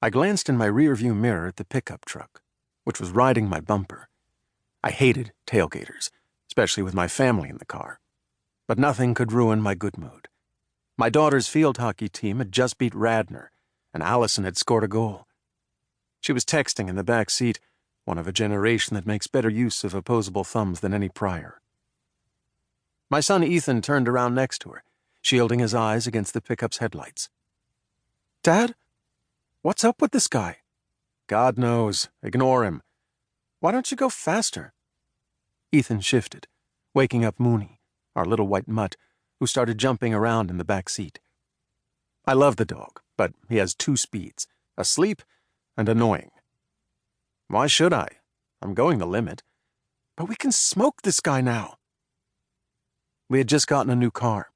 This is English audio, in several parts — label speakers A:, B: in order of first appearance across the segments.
A: I glanced in my rearview mirror at the pickup truck, which was riding my bumper. I hated tailgaters, especially with my family in the car. But nothing could ruin my good mood. My daughter's field hockey team had just beat Radnor, and Allison had scored a goal. She was texting in the back seat, one of a generation that makes better use of opposable thumbs than any prior. My son Ethan turned around next to her, shielding his eyes against the pickup's headlights. "Dad? What's up with this guy?" "God knows. Ignore him." "Why don't you go faster?" Ethan shifted, waking up Mooney, our little white mutt, who started jumping around in the back seat. I love the dog, but he has two speeds, asleep and annoying. "Why should I? I'm going the limit." "But we can smoke this guy now." We had just gotten a new car,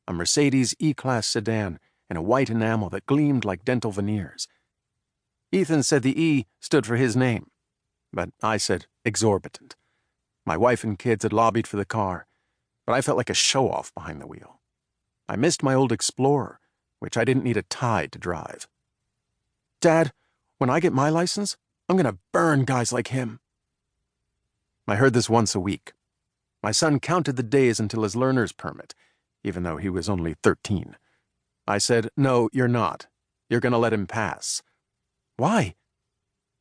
A: a Mercedes E-Class sedan in a white enamel that gleamed like dental veneers. Ethan said the E stood for his name, but I said exorbitant. My wife and kids had lobbied for the car, but I felt like a show-off behind the wheel. I missed my old Explorer, which I didn't need a tie to drive. "Dad, when I get my license, I'm going to burn guys like him." I heard this once a week. My son counted the days until his learner's permit, even though he was only 13. I said, "No, you're not. You're going to let him pass." "Why?"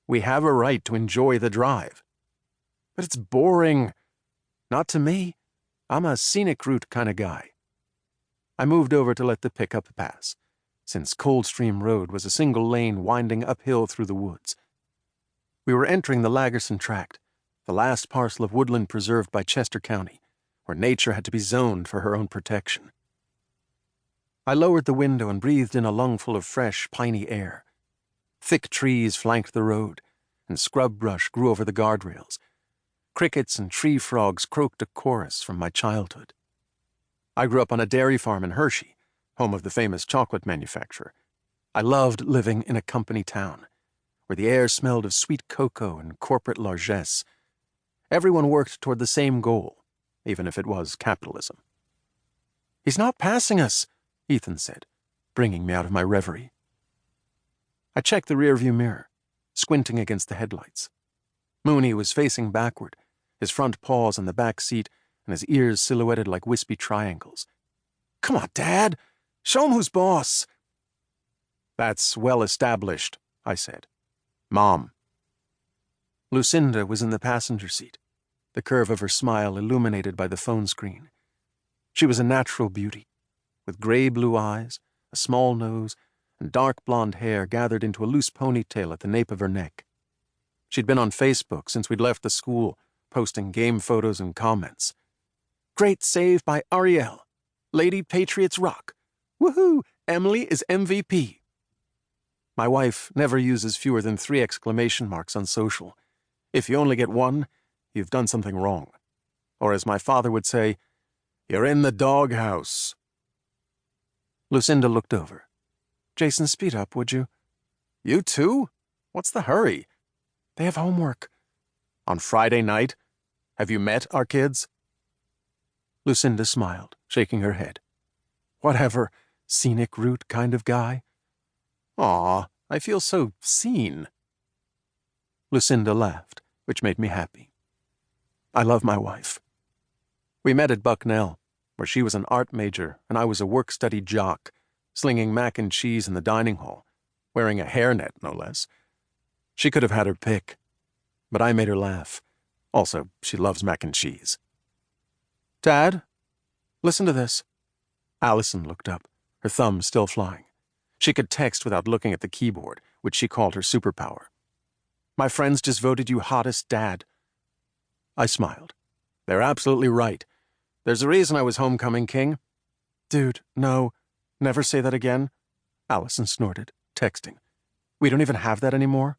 A: "We have a right to enjoy the drive." "But it's boring." "Not to me. I'm a scenic route kind of guy." I moved over to let the pickup pass, since Coldstream Road was a single lane winding uphill through the woods. We were entering the Lagerson Tract, the last parcel of woodland preserved by Chester County, where nature had to be zoned for her own protection. I lowered the window and breathed in a lungful of fresh, piney air. Thick trees flanked the road, and scrub brush grew over the guardrails. Crickets and tree frogs croaked a chorus from my childhood. I grew up on a dairy farm in Hershey, home of the famous chocolate manufacturer. I loved living in a company town, where the air smelled of sweet cocoa and corporate largesse. Everyone worked toward the same goal, even if it was capitalism. "He's not passing us," Ethan said, bringing me out of my reverie. I checked the rearview mirror, squinting against the headlights. Mooney was facing backward, his front paws on the back seat and his ears silhouetted like wispy triangles. "Come on, Dad! Show him who's boss!" "That's well established," I said. "Mom." Lucinda was in the passenger seat, the curve of her smile illuminated by the phone screen. She was a natural beauty, with gray-blue eyes, a small nose, and dark blonde hair gathered into a loose ponytail at the nape of her neck. She'd been on Facebook since we'd left the school, posting game photos and comments. "Great save by Ariel. Lady Patriots rock. Woohoo! Emily is MVP." My wife never uses fewer than 3 exclamation marks on social. If you only get one, you've done something wrong. Or as my father would say, "You're in the doghouse." Lucinda looked over. "Jason, speed up, would you?" "You too? What's the hurry?" "They have homework." "On Friday night? Have you met our kids?" Lucinda smiled, shaking her head. "Whatever, scenic route kind of guy." "Aw, I feel so seen." Lucinda laughed, which made me happy. I love my wife. We met at Bucknell, where she was an art major and I was a work-study jock, slinging mac and cheese in the dining hall, wearing a hairnet, no less. She could have had her pick, but I made her laugh. Also, she loves mac and cheese. "Dad, listen to this." Allison looked up, her thumb still flying. She could text without looking at the keyboard, which she called her superpower. "My friends just voted you hottest dad." I smiled. "They're absolutely right. There's a reason I was homecoming king." "Dude, no. Never say that again." Allison snorted, texting. "We don't even have that anymore."